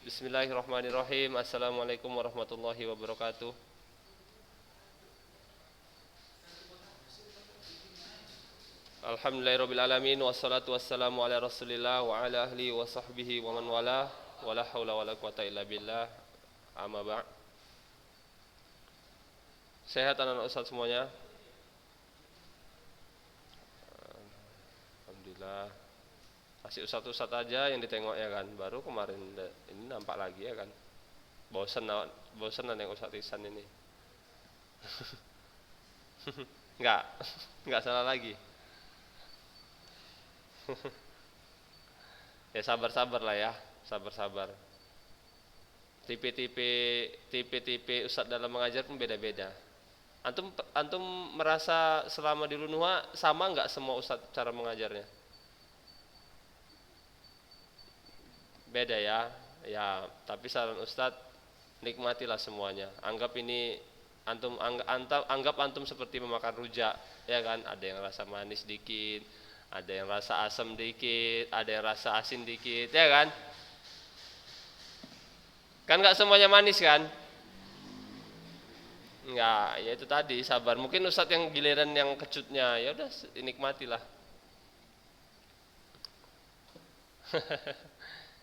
Bismillahirrahmanirrahim. Assalamualaikum warahmatullahi wabarakatuh. Alhamdulillahirabbil alamin wassalatu wassalamu ala Rasulillah wa ala ahli wa sahbihi wa man walah wala haula wala quwata illa billah. Amma ba'd. Sehat anak-anak Ustaz semuanya? Alhamdulillah. Masih Ustaz-ustaz aja yang ditengok ya kan. Baru kemarin ini nampak lagi ya kan. Bosan yang Ustaz Ihsan ini. Enggak. Enggak salah lagi. Ya sabar-sabar lah ya, sabar-sabar. Tipe-tipe ustadz dalam mengajar pun beda-beda. Antum merasa selama di Lunua sama nggak semua ustadz cara mengajarnya? Beda ya. Ya, tapi saran ustadz nikmatilah semuanya. Anggap antum seperti memakan rujak, ya kan? Ada yang rasa manis dikit, ada yang rasa asam dikit, ada yang rasa asin dikit, ya kan? Kan nggak semuanya manis kan? Nggak, ya itu tadi sabar. Mungkin ustadz yang giliran yang kecutnya, ya udah nikmatilah.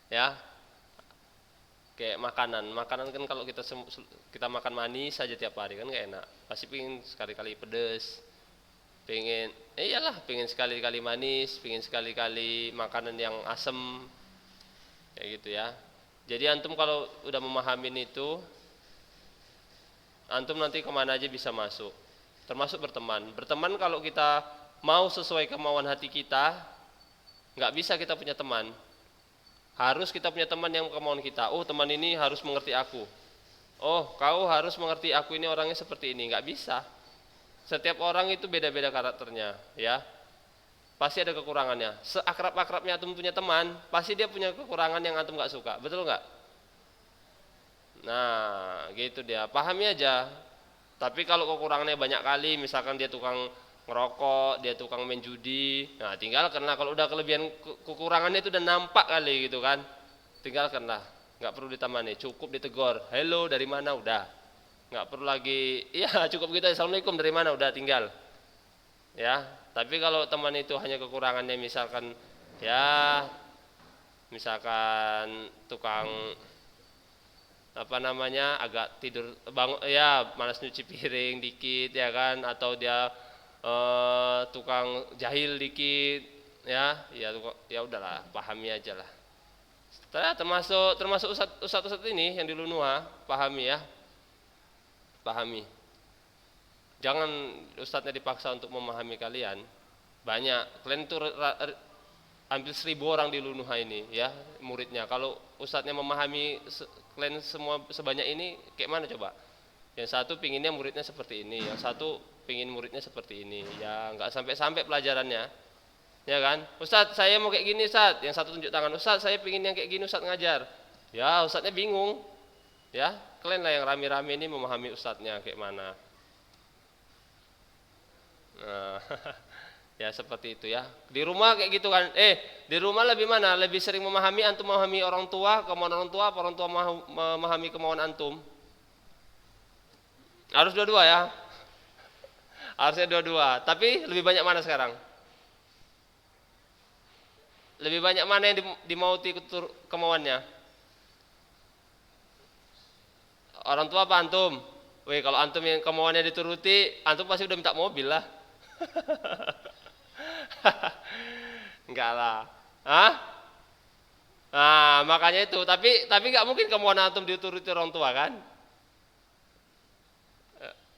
Ya, kayak makanan kan kalau kita makan manis saja tiap hari kan nggak enak. Pasti pingin sekali-kali pedes, pengen sekali-kali manis, pengen sekali-kali makanan yang asem, kayak gitu ya. Jadi antum kalau udah memahamin itu, antum nanti kemana aja bisa masuk, termasuk berteman kalau kita mau sesuai kemauan hati kita, nggak bisa kita punya teman. Harus kita punya teman yang kemauan kita. Oh, teman ini harus mengerti aku. Oh, kau harus mengerti aku ini orangnya seperti ini. Nggak bisa. Setiap orang itu beda-beda karakternya, ya. Pasti ada kekurangannya. Seakrab-akrabnya antum punya teman, pasti dia punya kekurangan yang antum nggak suka. Betul nggak? Nah, gitu dia. Pahami aja. Tapi kalau kekurangannya banyak kali, misalkan dia tukang ngerokok, dia tukang main judi, nah tinggalkanlah. Kalau udah kelebihan kekurangannya itu udah nampak kali gitu kan, tinggalkanlah. Nggak perlu ditamani, cukup ditegur. Hello, dari mana? Udah. Nggak perlu lagi. Iya, cukup kita. Assalamualaikum, dari mana? Udah, tinggal. Ya. Tapi kalau teman itu hanya kekurangannya, misalkan tukang agak tidur bangun ya, malas nyuci piring dikit ya kan, atau dia tukang jahil dikit ya udahlah, pahami aja lah. Termasuk ustadz ini yang di Lunua, pahami ya, pahami. Jangan ustadznya dipaksa untuk memahami kalian. Banyak kalian tuh ambil 1000 orang di Lunua ini ya muridnya. Kalau ustadznya memahami kalian semua sebanyak ini, kayak mana coba? Yang satu pinginnya muridnya seperti ini, yang satu pingin muridnya seperti ini, ya nggak sampai pelajarannya, ya kan? Ustadz saya mau kayak gini Ustadz, yang satu tunjuk tangan, Ustadz saya pingin yang kayak gini Ustadz ngajar, ya Ustadznya bingung, ya kalian lah yang rame-rame ini memahami ustadznya kayak mana. Nah, ya seperti itu ya. Di rumah kayak gitu kan. Di rumah lebih mana? Lebih sering memahami antum memahami orang tua, kemauan orang tua, apa orang tua memahami kemauan antum? Harus dua-dua ya. Harusnya dua-dua. Tapi lebih banyak mana sekarang? Lebih banyak mana yang dimauti kemauannya? Orang tua apa antum? Wih, kalau antum yang kemauannya dituruti, antum pasti udah minta mobil lah. Enggak lah. Hah? Nah, makanya itu. Tapi nggak mungkin kemauan antum dituruti orang tua kan?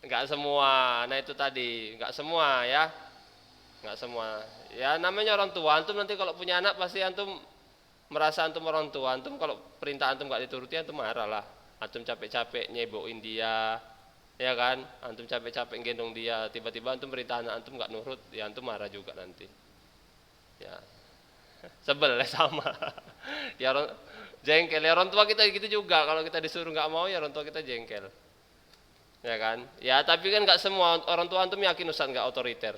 Enggak semua. Nah itu tadi, enggak semua ya. Enggak semua. Ya namanya orang tua. Antum nanti kalau punya anak pasti antum merasa antum orang tua. Antum kalau perintah antum enggak dituruti, antum marah lah. Antum capek-capek nyeboin dia, ya kan? Antum capek-capek gendong dia, tiba-tiba antum perintah anak antum enggak nurut, ya antum marah juga nanti. Ya. Sebel ya sama. Ya jengkel. Ya orang tua kita gitu juga. Kalau kita disuruh enggak mau, ya orang tua kita jengkel. Ya kan? Ya tapi kan nggak semua orang tua antum yakin Ustaz nggak otoriter.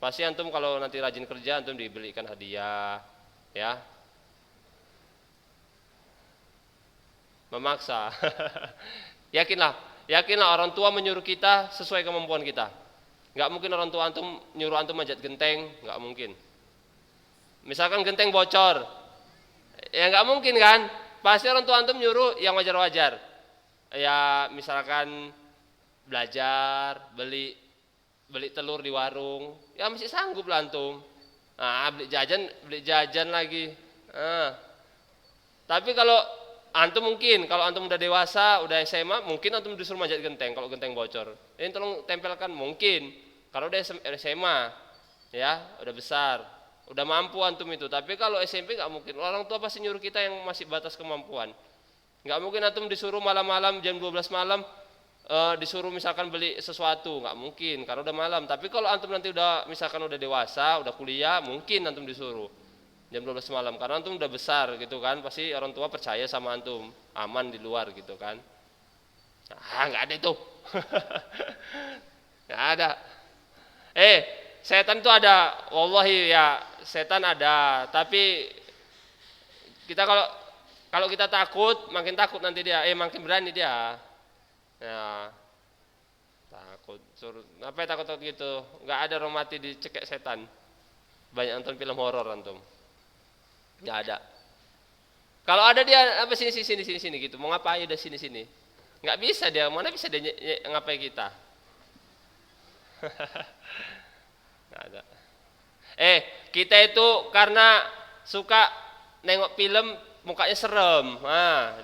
Pasti antum kalau nanti rajin kerja antum dibelikan hadiah, ya. Memaksa. Yakinlah, yakinlah orang tua menyuruh kita sesuai kemampuan kita. Nggak mungkin orang tua antum nyuruh antum manjat genteng, nggak mungkin. Misalkan genteng bocor, ya nggak mungkin kan? Pasti orang tua antum nyuruh yang wajar-wajar. Ya misalkan belajar, beli telur di warung, ya masih sanggup lah antum. Nah, beli jajan lagi. Nah, tapi kalau antum mungkin, kalau antum udah dewasa, udah SMA, mungkin antum disuruh manjat genteng kalau genteng bocor. Ini tolong tempelkan mungkin. Kalau udah SMA, ya udah besar, udah mampu antum itu. Tapi kalau SMP nggak mungkin. Orang tua pasti nyuruh kita yang masih batas kemampuan. Nggak mungkin antum disuruh malam-malam jam 12 malam disuruh misalkan beli sesuatu, nggak mungkin karena udah malam. Tapi kalau antum nanti udah misalkan udah dewasa, udah kuliah, mungkin antum disuruh jam 12 malam karena antum udah besar gitu kan, pasti orang tua percaya sama antum, aman di luar gitu kan. Nah, nggak ada itu. Nggak ada. Setan tuh ada, wallahi ya, setan ada, tapi kita kalau kita takut, makin takut nanti dia, makin berani dia. Ya, takut suruh apa ya, takut gitu. Nggak ada orang mati dicekek setan. Banyak nonton film horor antum. Nggak ada. Kalau ada dia apa sini gitu. Mau ngapain udah sini. Nggak bisa dia. Mana bisa dia ngapain kita? Nggak ada. Kita itu karena suka nengok film mukanya serem. Nah,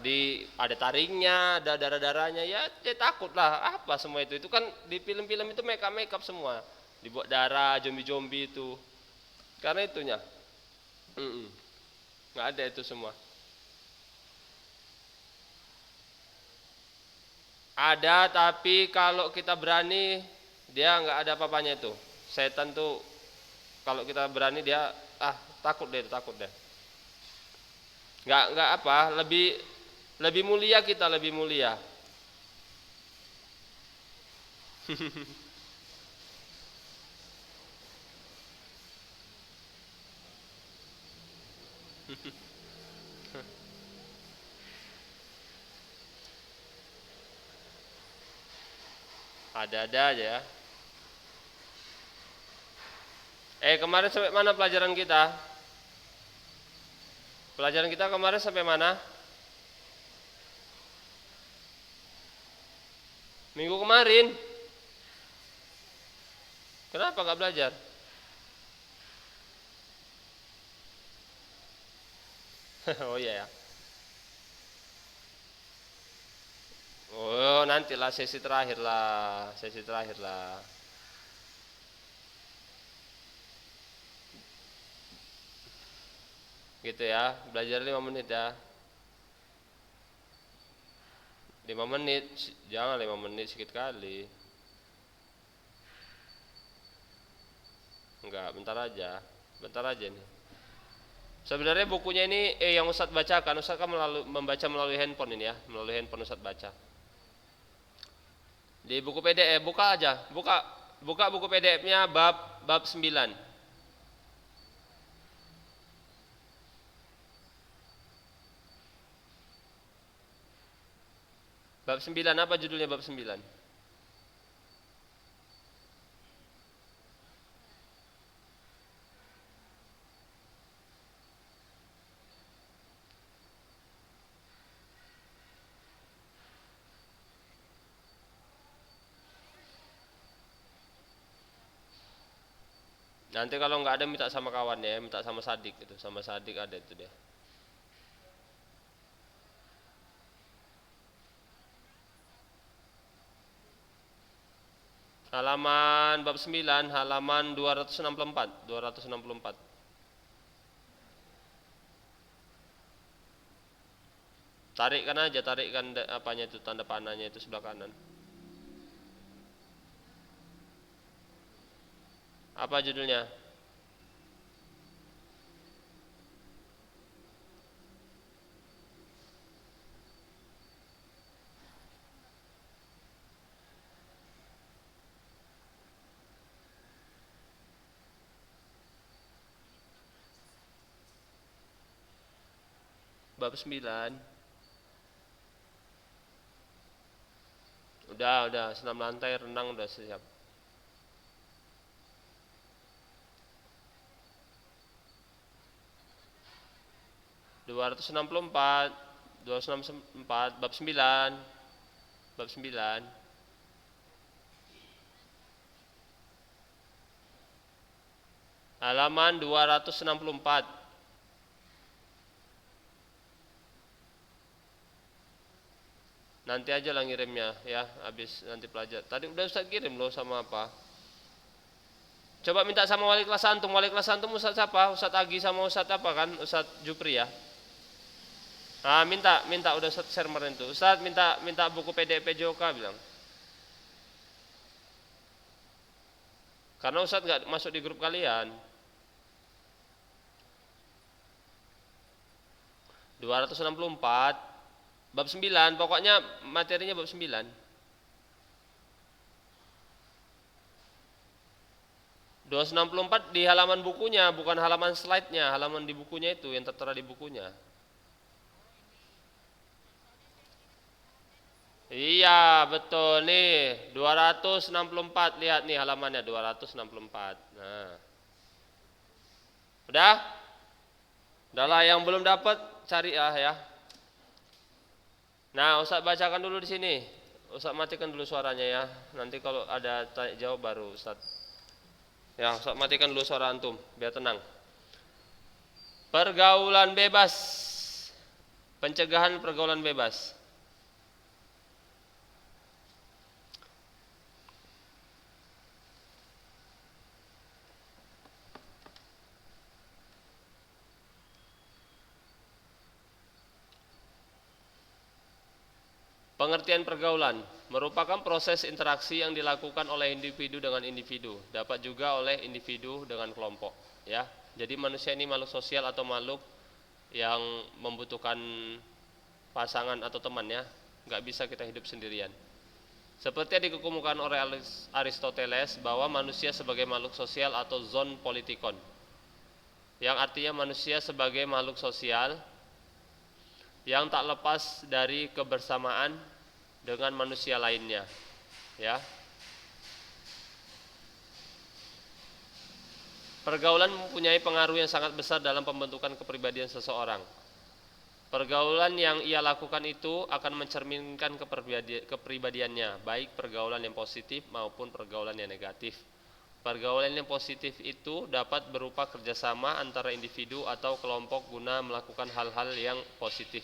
ada taringnya, ada darah-darahnya, ya takut lah. Apa semua itu? Itu kan di film-film itu make up semua. Dibuat darah, zombie-zombie itu. Karena itunya. Nggak ada itu semua. Ada, tapi kalau kita berani, dia nggak ada apa-apanya itu. Setan tuh kalau kita berani dia takut deh. Nggak apa, lebih mulia kita, lebih mulia. Ada-ada aja ya. Kemarin sampai mana pelajaran kita? Pelajaran kita kemarin sampai mana? Minggu kemarin. Kenapa nggak belajar? Oh iya ya. Oh nantilah sesi terakhir lah. Gitu ya, belajar 5 menit ya. 5 menit, jangan 5 menit sedikit kali. Enggak, bentar aja nih. Sebenarnya bukunya ini yang Ustadz bacakan, Ustadz kan membaca melalui handphone ini ya, melalui handphone Ustadz baca. Di buku PDF, buka aja, buka buku PDF-nya bab 9. Bab 9 apa judulnya bab 9? Nanti kalau nggak ada minta sama kawannya, minta sama Sadik itu, sama Sadik ada itu dia. Halaman bab 9, halaman 264. Tarikkan apanya itu, tanda panahnya itu sebelah kanan. Apa judulnya? Bab 9. Udah senam lantai, renang udah siap. 264, 264 bab 9, bab 9. Halaman 264. Nanti aja lah ngirimnya ya, habis nanti pelajar. Tadi udah Ustaz kirim loh sama apa? Coba minta sama wali kelas antum. Wali kelas antum Ustaz siapa? Ustaz Agi sama Ustaz apa kan? Ustaz Jupri ya. Ah, minta udah Ustaz share kemarin tuh. Ustaz minta buku PDF PJOK bilang. Karena Ustaz nggak masuk di grup kalian. 264 bab 9, pokoknya materinya bab 9. 264 di halaman bukunya, bukan halaman slide-nya, halaman di bukunya itu yang tertera di bukunya. Iya, betul nih, 264, lihat nih halamannya 264. Nah. Udah? Udahlah, yang belum dapat cari ya. Nah, Ustaz bacakan dulu di sini. Ustaz matikan dulu suaranya ya. Nanti kalau ada tanya jawab baru Ustaz. Ya, Ustaz matikan dulu suara antum biar tenang. Pergaulan bebas. Pencegahan pergaulan bebas. Pengertian pergaulan merupakan proses interaksi yang dilakukan oleh individu dengan individu, dapat juga oleh individu dengan kelompok, ya. Jadi manusia ini makhluk sosial atau makhluk yang membutuhkan pasangan atau teman ya, nggak bisa kita hidup sendirian. Seperti yang dikemukakan oleh Aristoteles bahwa manusia sebagai makhluk sosial atau zon politikon, yang artinya manusia sebagai makhluk sosial yang tak lepas dari kebersamaan dengan manusia lainnya, ya. Pergaulan mempunyai pengaruh yang sangat besar dalam pembentukan kepribadian seseorang. Pergaulan yang ia lakukan itu akan mencerminkan kepribadiannya, baik pergaulan yang positif maupun pergaulan yang negatif. Pergaulan yang positif itu dapat berupa kerjasama antara individu atau kelompok guna melakukan hal-hal yang positif.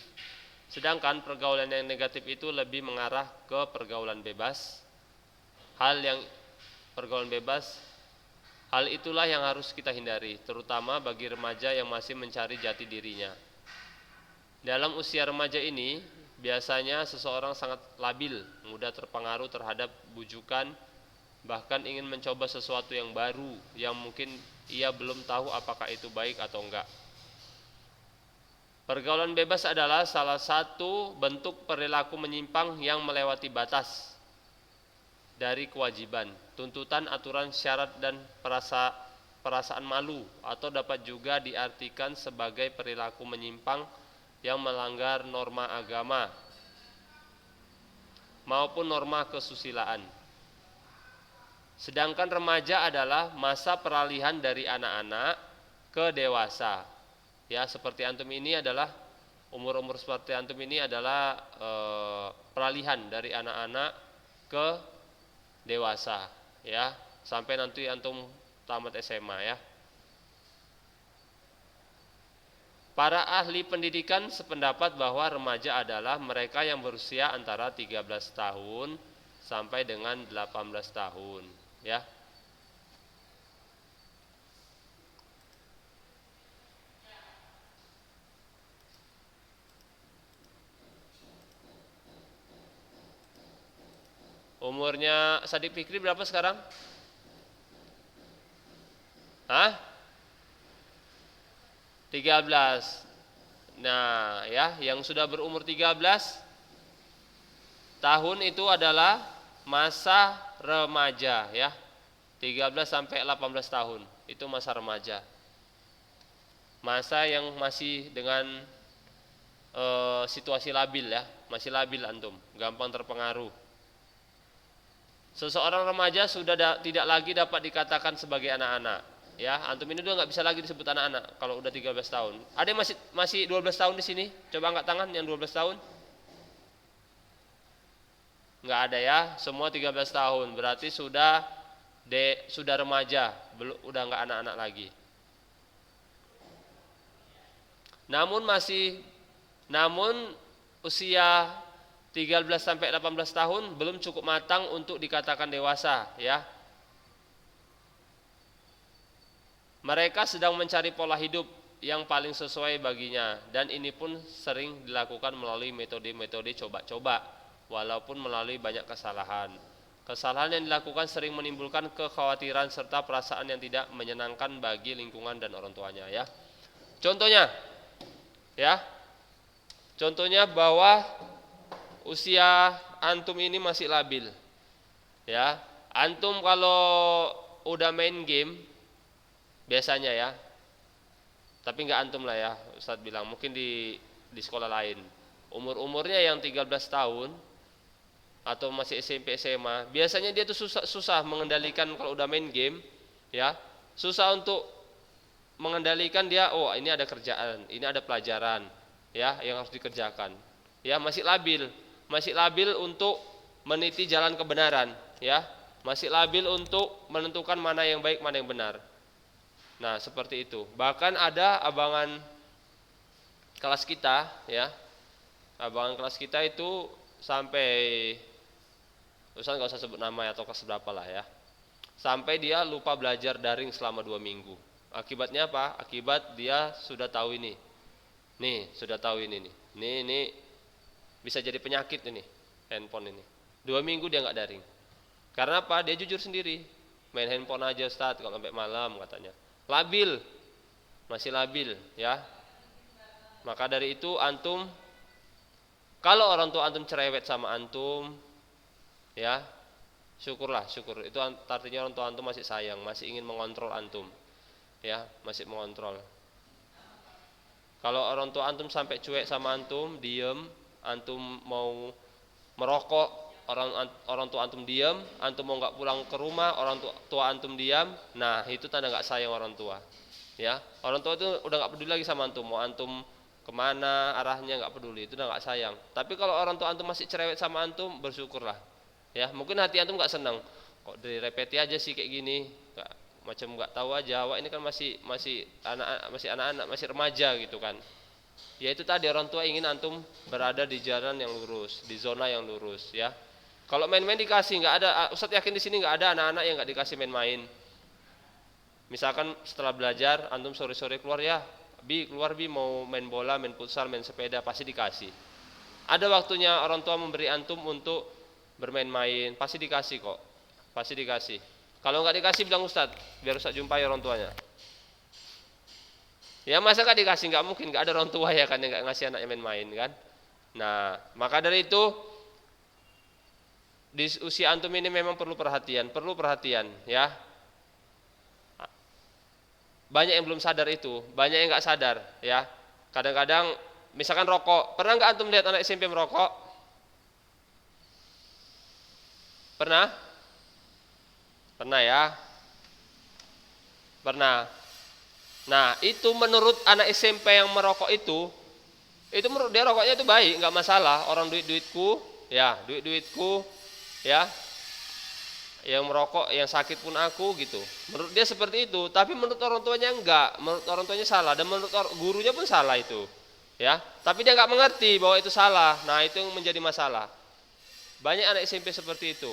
Sedangkan pergaulan yang negatif itu lebih mengarah ke pergaulan bebas. Hal itulah yang harus kita hindari, terutama bagi remaja yang masih mencari jati dirinya. Dalam usia remaja ini, biasanya seseorang sangat labil, mudah terpengaruh terhadap bujukan, bahkan ingin mencoba sesuatu yang baru yang mungkin ia belum tahu apakah itu baik atau enggak. Pergaulan bebas adalah salah satu bentuk perilaku menyimpang yang melewati batas dari kewajiban, tuntutan, aturan, syarat, dan perasaan malu, atau dapat juga diartikan sebagai perilaku menyimpang yang melanggar norma agama maupun norma kesusilaan. Sedangkan remaja adalah masa peralihan dari anak-anak ke dewasa. Ya, seperti antum ini adalah umur-umur seperti antum ini adalah peralihan dari anak-anak ke dewasa, ya, sampai nanti antum tamat SMA ya. Para ahli pendidikan sependapat bahwa remaja adalah mereka yang berusia antara 13 tahun sampai dengan 18 tahun, ya. Umurnya Sadik Fikri berapa sekarang? Hah? 13. Nah, ya, yang sudah berumur 13 tahun itu adalah masa remaja ya. 13 sampai 18 tahun itu masa remaja. Masa yang masih dengan situasi labil ya, masih labil antum, gampang terpengaruh. Seseorang remaja sudah tidak lagi dapat dikatakan sebagai anak-anak. Ya, antum ini udah nggak bisa lagi disebut anak-anak kalau udah 13 tahun. Ada yang masih 12 tahun di sini? Coba angkat tangan yang 12 tahun. Nggak ada ya, semua 13 tahun. Berarti sudah remaja, belum udah nggak anak-anak lagi. Namun usia 13 sampai 18 tahun belum cukup matang untuk dikatakan dewasa, ya. Mereka sedang mencari pola hidup yang paling sesuai baginya, dan ini pun sering dilakukan melalui metode-metode coba-coba, walaupun melalui banyak kesalahan. Kesalahan yang dilakukan sering menimbulkan kekhawatiran serta perasaan yang tidak menyenangkan bagi lingkungan dan orang tuanya, ya. Contohnya bahwa usia antum ini masih labil, ya. Antum kalau udah main game biasanya, ya, tapi nggak antum lah, ya, Ustadz bilang mungkin di sekolah lain, umurnya yang 13 tahun atau masih SMP SMA, biasanya dia tuh susah mengendalikan kalau udah main game, ya, susah untuk mengendalikan dia. Oh, ini ada kerjaan, ini ada pelajaran, ya, yang harus dikerjakan, ya, masih labil untuk meniti jalan kebenaran, ya, masih labil untuk menentukan mana yang baik mana yang benar. Nah, seperti itu. Bahkan ada abangan kelas kita, ya. Abangan kelas kita itu sampai, Ustaz nggak usah sebut nama atau kelas berapa lah, ya. Sampai dia lupa belajar daring selama 2 minggu. Akibatnya apa? Akibat dia sudah tahu ini. Nih, sudah tahu ini nih. Ini bisa jadi penyakit ini, handphone ini. 2 minggu dia nggak daring. Karena apa? Dia jujur sendiri. Main handphone aja Ustaz kalau sampai malam katanya. Masih labil, ya. Maka dari itu antum, kalau orang tua antum cerewet sama antum, ya, syukur. Itu artinya orang tua antum masih sayang, masih ingin mengontrol antum, ya, masih mengontrol. Kalau orang tua antum sampai cuek sama antum, diem, antum mau merokok, orang tua antum diam, antum mau nggak pulang ke rumah, orang tua antum diam, nah itu tanda nggak sayang orang tua, ya. Orang tua itu udah nggak peduli lagi sama antum, mau antum kemana arahnya nggak peduli, itu udah nggak sayang. Tapi kalau orang tua antum masih cerewet sama antum, bersyukurlah, ya. Mungkin hati antum nggak senang, kok direpeti aja sih kayak gini, macam nggak tahu aja, wah ini kan masih anak-anak, masih remaja gitu kan. Ya itu tadi, orang tua ingin antum berada di jalan yang lurus, di zona yang lurus, ya. Kalau main-main dikasih, nggak ada, Ustadz yakin di sini nggak ada anak-anak yang nggak dikasih main-main. Misalkan setelah belajar, antum sore-sore keluar, ya, keluar mau main bola, main futsal, main sepeda, pasti dikasih. Ada waktunya orang tua memberi antum untuk bermain-main, pasti dikasih kok, pasti dikasih. Kalau nggak dikasih bilang Ustadz, biar Ustadz jumpai orang tuanya. Ya masa nggak dikasih, nggak mungkin, nggak ada orang tua ya kan yang nggak ngasih anaknya main-main kan. Nah, maka dari itu di usia antum ini memang perlu perhatian, ya. Banyak yang belum sadar itu, banyak yang nggak sadar, ya. Kadang-kadang misalkan rokok, pernah nggak antum lihat anak SMP merokok? Pernah? Pernah, ya. Pernah. Nah, itu menurut anak SMP yang merokok itu menurut dia rokoknya itu baik, nggak masalah. Orang duitku, ya, duitku, ya, yang merokok, yang sakit pun aku gitu. Menurut dia seperti itu, tapi menurut orang tuanya enggak, menurut orang tuanya salah, dan menurut gurunya pun salah itu, ya. Tapi dia nggak mengerti bahwa itu salah. Nah, itu yang menjadi masalah. Banyak anak SMP seperti itu.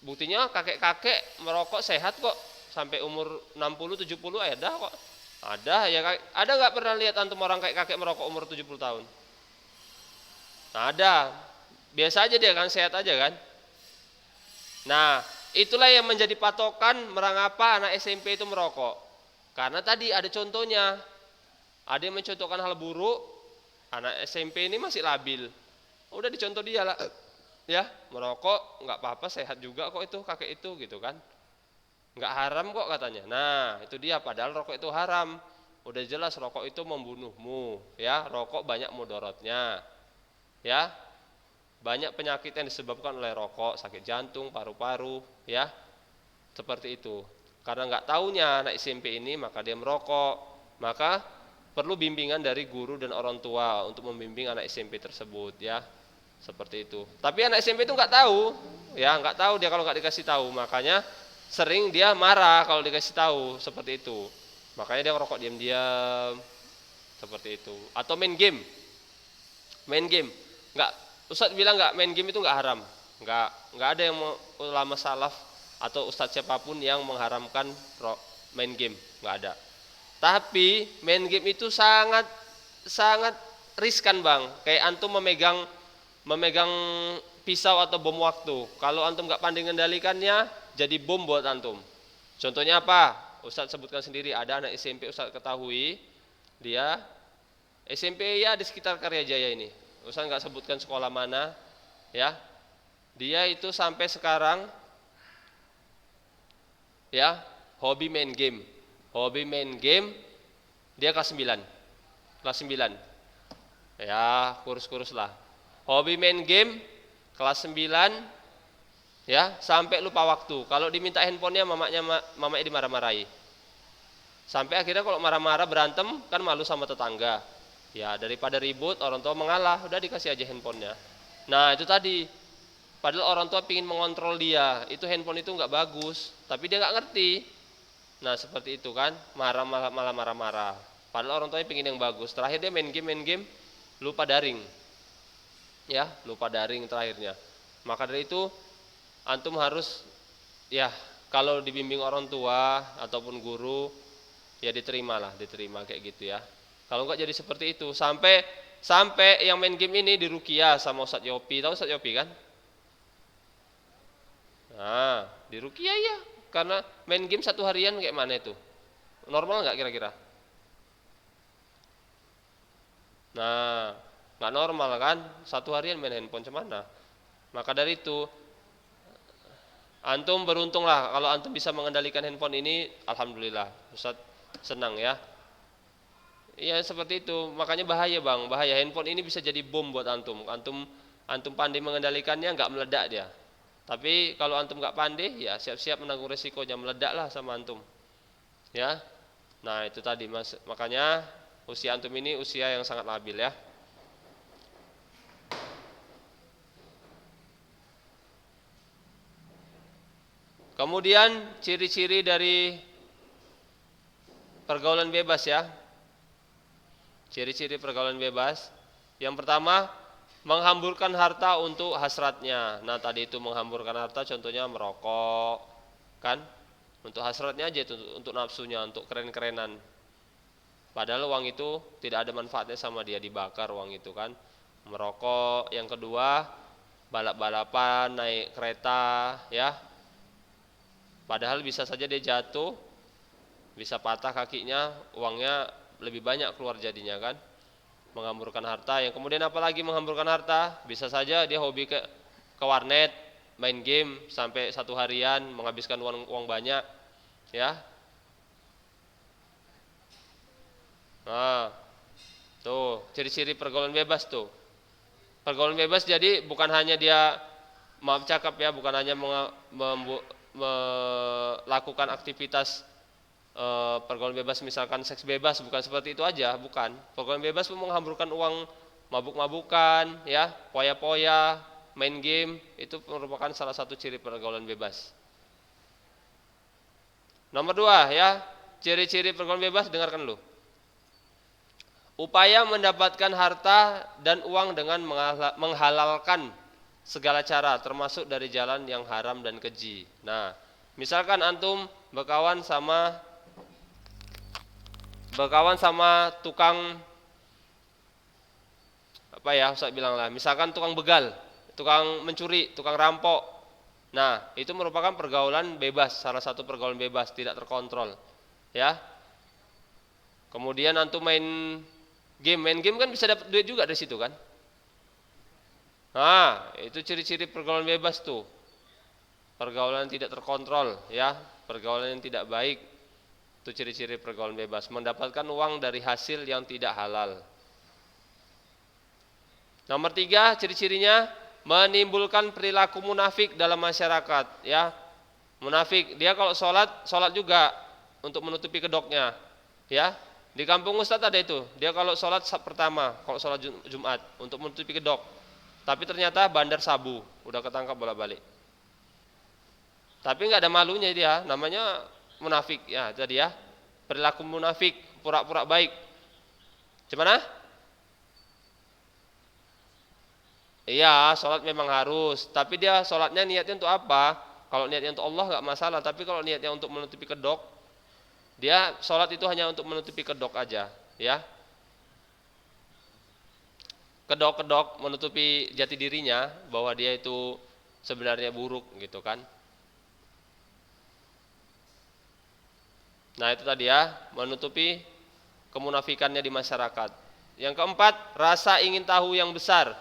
Buktinya kakek-kakek merokok sehat kok, sampai umur 60-70 ada kok. Ada, ya. Ada nggak pernah lihat antum orang kayak kakek merokok umur 70 tahun? Nah, ada. Biasa aja dia kan, sehat aja kan. Nah, itulah yang menjadi patokan mengapa anak SMP itu merokok. Karena tadi ada contohnya. Ada yang mencontohkan hal buruk, anak SMP ini masih labil. Udah dicontoh dia lah. Ya, merokok nggak apa-apa, sehat juga kok itu kakek itu gitu kan. Nggak haram kok katanya. Nah, itu dia, padahal rokok itu haram. Udah jelas rokok itu membunuhmu, ya. Rokok banyak mudaratnya. Ya. Banyak penyakit yang disebabkan oleh rokok, sakit jantung, paru-paru, ya, seperti itu. Karena nggak taunya anak SMP ini, maka dia merokok. Maka perlu bimbingan dari guru dan orang tua untuk membimbing anak SMP tersebut, ya, seperti itu. Tapi anak SMP itu nggak tahu, ya, nggak tahu dia kalau nggak dikasih tahu. Makanya sering dia marah kalau dikasih tahu, seperti itu. Makanya dia ngerokok diam-diam, seperti itu. Atau main game, nggak, Ustadz bilang nggak, main game itu nggak haram, nggak ada yang ulama salaf atau ustadz siapapun yang mengharamkan main game, nggak ada. Tapi main game itu sangat sangat riskan bang, kayak antum memegang pisau atau bom waktu. Kalau antum nggak pandai mengendalikannya, jadi bom buat antum. Contohnya apa? Ustadz sebutkan sendiri, ada anak SMP Ustadz ketahui, dia SMP ya di sekitar Karyajaya ini. Ustadz nggak sebutkan sekolah mana, ya. Dia itu sampai sekarang, ya, hobi main game. Dia kelas 9. Ya, kurus-kurus lah. Hobi main game kelas 9, ya, sampai lupa waktu. Kalau diminta handphonenya mamanya dimarah-marahi. Sampai akhirnya kalau marah-marah berantem kan malu sama tetangga. Ya, daripada ribut, orang tua mengalah, udah dikasih aja handphonenya. Nah, itu tadi. Padahal orang tua pingin mengontrol dia, itu handphone itu nggak bagus, tapi dia nggak ngerti. Nah, seperti itu kan, malah marah-marah. Padahal orang tuanya pingin yang bagus. Terakhir dia main game, lupa daring. Ya, lupa daring terakhirnya. Maka dari itu, antum harus, ya, kalau dibimbing orang tua ataupun guru, ya diterima kayak gitu ya. Kalau enggak jadi seperti itu, sampai yang main game ini diruqyah sama Ustadz Yopi. Tahu Ustadz Yopi kan? Nah, diruqyah ya, karena main game 1 harian kayak mana itu? Normal enggak kira-kira? Nah, enggak normal kan? 1 harian main handphone cemana? Maka dari itu, antum beruntung lah kalau antum bisa mengendalikan handphone ini, alhamdulillah. Ustadz senang ya. Iya seperti itu, makanya bahaya bang, bahaya. Handphone ini bisa jadi bom buat antum. Antum pandai mengendalikannya, nggak meledak dia. Tapi kalau antum nggak pandai, ya siap-siap menanggung resikonya, meledak lah sama antum. Ya, nah itu tadi mas. Makanya usia antum ini usia yang sangat labil ya. Kemudian ciri-ciri dari pergaulan bebas ya. Ciri-ciri pergaulan bebas. Yang pertama, menghamburkan harta untuk hasratnya. Nah, tadi itu menghamburkan harta contohnya merokok, kan? Untuk hasratnya aja itu, untuk nafsunya, untuk keren-kerenan. Padahal uang itu tidak ada manfaatnya sama dia, dibakar uang itu kan. Merokok. Yang kedua, balap-balapan, naik kereta, ya. Padahal bisa saja dia jatuh, bisa patah kakinya, uangnya lebih banyak keluar jadinya kan. Menghamburkan harta. Yang kemudian apalagi menghamburkan harta, bisa saja dia hobi ke warnet, main game sampai 1 harian, menghabiskan uang banyak ya. Nah, tuh ciri-ciri pergaulan bebas tuh. Pergaulan bebas jadi bukan hanya dia, maaf cakap ya, bukan hanya melakukan aktivitas pergaulan bebas misalkan seks bebas, bukan seperti itu aja, bukan. Pergaulan bebas pun menghamburkan uang, mabuk-mabukan, ya, poya-poya, main game, itu merupakan salah satu ciri pergaulan bebas. Nomor 2 ya, ciri-ciri pergaulan bebas, dengarkan dulu. Upaya mendapatkan harta dan uang dengan menghalalkan segala cara, termasuk dari jalan yang haram dan keji. Nah, misalkan antum berkawan sama tukang apa ya, Ustaz bilang lah, misalkan tukang begal, tukang mencuri, tukang rampok. Nah, itu merupakan pergaulan bebas, salah satu pergaulan bebas, tidak terkontrol. Ya. Kemudian antum main game kan bisa dapat duit juga dari situ kan? Nah, itu ciri-ciri pergaulan bebas tuh. Pergaulan yang tidak terkontrol, ya, pergaulan yang tidak baik. Itu ciri-ciri pergaulan bebas, mendapatkan uang dari hasil yang tidak halal. Nomor 3 ciri-cirinya, menimbulkan perilaku munafik dalam masyarakat, ya. Munafik, dia kalau sholat juga untuk menutupi kedoknya, ya. Di kampung Ustadz ada itu, dia kalau sholat pertama, kalau sholat Jumat untuk menutupi kedok, tapi ternyata bandar sabu, udah ketangkap bolak-balik. Tapi nggak ada malunya dia, namanya munafik, ya. Jadi ya, perilaku munafik, pura-pura baik. Gimana? Iya, sholat memang harus, tapi dia sholatnya niatnya untuk apa? Kalau niatnya untuk Allah nggak masalah, tapi kalau niatnya untuk menutupi kedok, dia sholat itu hanya untuk menutupi kedok aja, ya. Kedok-kedok menutupi jati dirinya bahwa dia itu sebenarnya buruk gitu kan. Nah itu tadi ya, menutupi kemunafikannya di masyarakat. Yang keempat, rasa ingin tahu yang besar.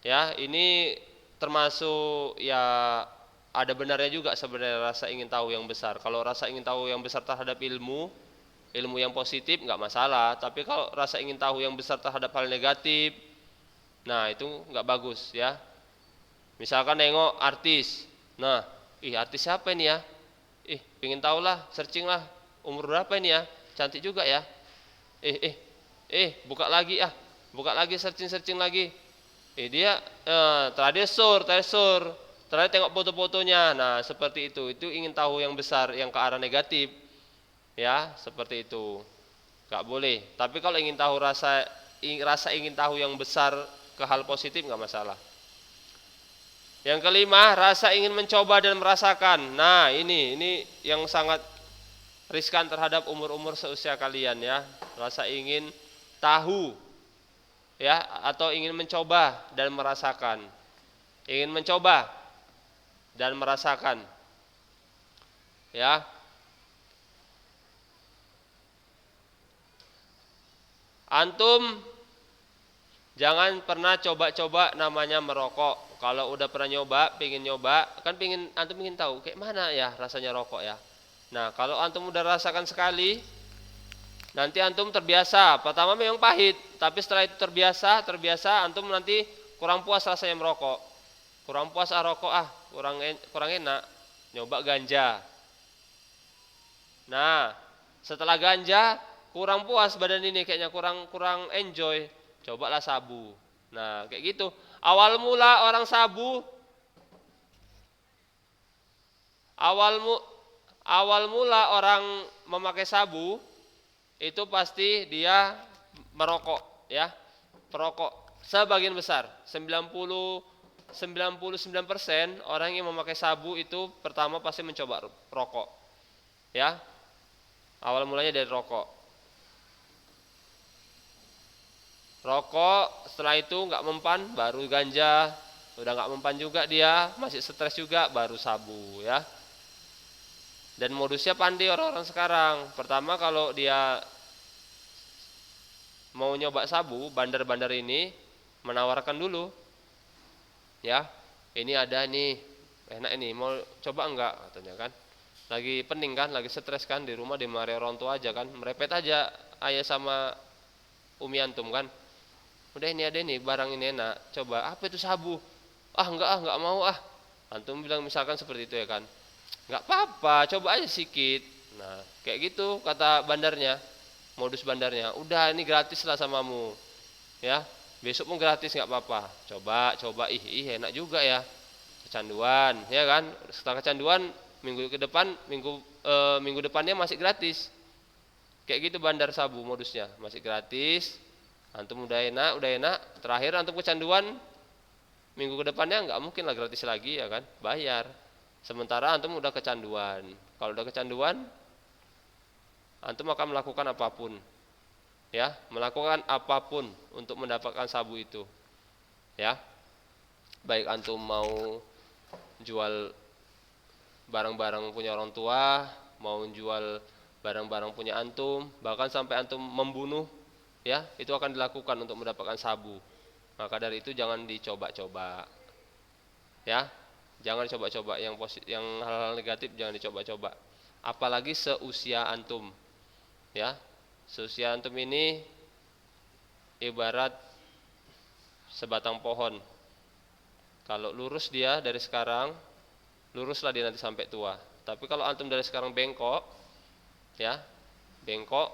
Ya, ini termasuk ya ada benarnya juga sebenarnya rasa ingin tahu yang besar. Kalau rasa ingin tahu yang besar terhadap ilmu yang positif nggak masalah. Tapi kalau rasa ingin tahu yang besar terhadap hal negatif, nah itu nggak bagus ya. Misalkan nengok artis, nah, artis siapa ini ya? Pengen tahu lah, searching lah, umur berapa ini ya? Cantik juga ya. Buka lagi searching lagi. Dia tradesur, terakhir tengok foto-fotonya. Nah seperti itu ingin tahu yang besar, yang ke arah negatif, ya seperti itu, nggak boleh. Tapi kalau ingin tahu rasa ingin tahu yang besar ke hal positif nggak masalah. Yang kelima, rasa ingin mencoba dan merasakan. Nah ini yang sangat riskan terhadap umur seusia kalian ya. Rasa ingin tahu, ya, atau ingin mencoba dan merasakan. Ingin mencoba dan merasakan, ya. Antum jangan pernah coba-coba namanya merokok. Kalau udah pernah nyoba, pengen nyoba, kan antum ingin tahu kayak mana ya rasanya rokok ya. Nah kalau antum udah rasakan sekali, nanti antum terbiasa. Pertama memang pahit, tapi setelah itu terbiasa, antum nanti kurang puas rasanya merokok. Kurang puas rokok, kurang enak. Nyoba ganja. Nah, setelah ganja kurang puas badan ini, kayaknya kurang enjoy. Cobalah sabu. Nah, kayak gitu. Awal mula orang memakai sabu itu pasti dia merokok, ya. Perokok sebagian besar 99% orang yang memakai sabu itu pertama pasti mencoba rokok, ya. Awal mulanya dari rokok, setelah itu nggak mempan baru ganja, udah nggak mempan juga dia masih stres juga baru sabu, ya. Dan modusnya pandai orang-orang sekarang. Pertama kalau dia mau nyoba sabu, bandar-bandar ini menawarkan dulu, ya, ini ada nih, enak ini, mau coba enggak katanya kan. Lagi pening kan, lagi stres kan, di rumah dimarahi orang tua aja kan, merepet aja ayah sama umi antum kan. Udah ini ada nih, barang ini enak, coba. Apa itu sabu? Enggak mau Antum bilang misalkan seperti itu ya kan. Enggak apa-apa, coba aja sedikit. Nah, kayak gitu kata bandarnya. Modus bandarnya, udah ini gratis lah samamu. Ya, besok pun gratis enggak apa-apa. Coba, enak juga ya. Kecanduan, ya kan? Setelah kecanduan minggu depannya masih gratis. Kayak gitu bandar sabu modusnya, masih gratis. Antum udah enak, terakhir antum kecanduan, minggu kedepannya nggak mungkin lah gratis lagi ya kan, bayar. Sementara antum udah kecanduan. Kalau udah kecanduan, antum akan melakukan apapun, ya, melakukan apapun untuk mendapatkan sabu itu, ya. Baik antum mau jual barang-barang punya orang tua, mau jual barang-barang punya antum, bahkan sampai antum membunuh, ya, itu akan dilakukan untuk mendapatkan sabu. Maka dari itu jangan dicoba-coba, ya, jangan coba-coba yang hal-hal negatif, jangan dicoba-coba, apalagi seusia antum, ya. Seusia antum ini ibarat sebatang pohon, Kalau lurus dia dari sekarang, luruslah dia nanti sampai tua. Tapi kalau antum dari sekarang bengkok, ya, bengkok,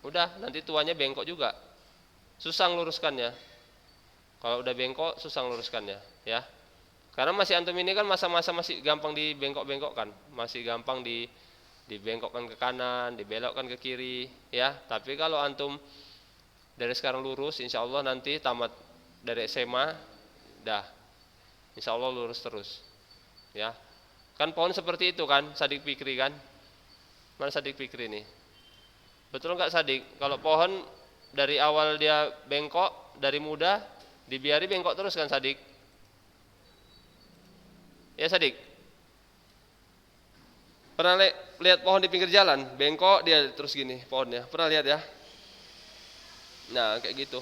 udah nanti tuanya bengkok juga. Susah luruskannya. Kalau udah bengkok, susah luruskannya, ya. Karena masih antum ini kan masa-masa masih gampang dibengkok-bengkokkan, masih gampang dibengkokkan ke kanan, dibelokkan ke kiri, ya. Tapi kalau antum dari sekarang lurus, insya Allah nanti tamat dari SMA, dah, insya Allah lurus terus, ya. Kan pohon seperti itu kan, Sadik Fikri kan? Mana Sadik Fikri nih? Betul nggak Sadik? Kalau pohon dari awal dia bengkok, dari muda, dibiari bengkok terus kan Sadik? Ya Sadik? Pernah lihat pohon di pinggir jalan, bengkok dia terus gini pohonnya, pernah lihat ya? Nah kayak gitu.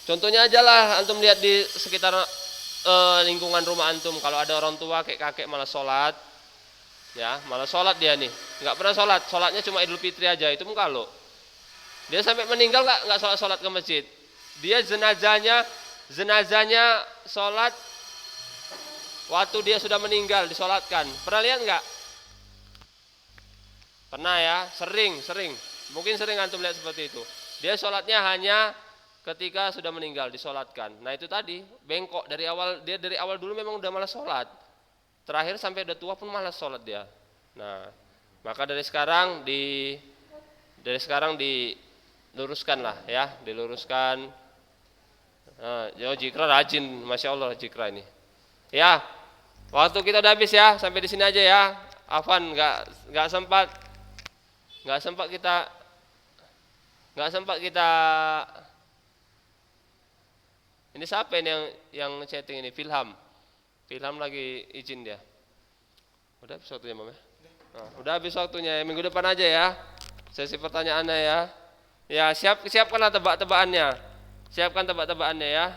Contohnya aja lah, antum lihat di sekitar lingkungan rumah antum, kalau ada orang tua kayak kakek malah sholat, ya malah sholat dia nih, nggak pernah sholat, sholatnya cuma Idul Fitri aja, itu pun kalau dia sampai meninggal nggak sholat ke masjid, dia jenazahnya sholat waktu dia sudah meninggal disolatkan, pernah lihat nggak? Pernah ya, sering, mungkin sering antum lihat seperti itu. Dia sholatnya hanya ketika sudah meninggal disolatkan. Nah itu tadi bengkok dari awal, dia dari awal dulu memang udah malas sholat, terakhir sampai udah tua pun malas sholat dia. Nah maka dari sekarang diluruskan lah ya, diluruskan. Jikra rajin, masya Allah Jikra ini. Ya, waktu kita udah habis ya, sampai di sini aja ya. Afwan, nggak sempat kita. Ini siapa ini yang chatting ini? Filham lagi izin dia. Udah habis waktunya Mam ya? Nah, udah habis waktunya, minggu depan aja ya. Sesi pertanyaannya ya. Ya, siapkanlah tebak-tebakannya. Siapkan tebak-tebakannya ya.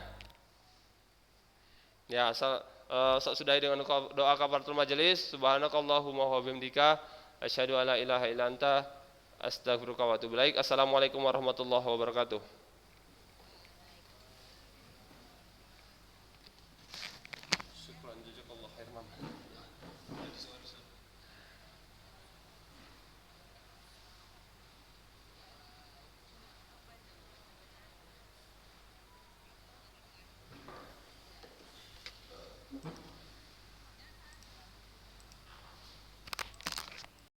Ya, sudahi dengan doa kafaratul majelis. Subhanakallahumma wa bihamdika asyhadu an la ilaha illa anta astaghfiruka wa atubu ilaik. Assalamualaikum warahmatullahi wabarakatuh.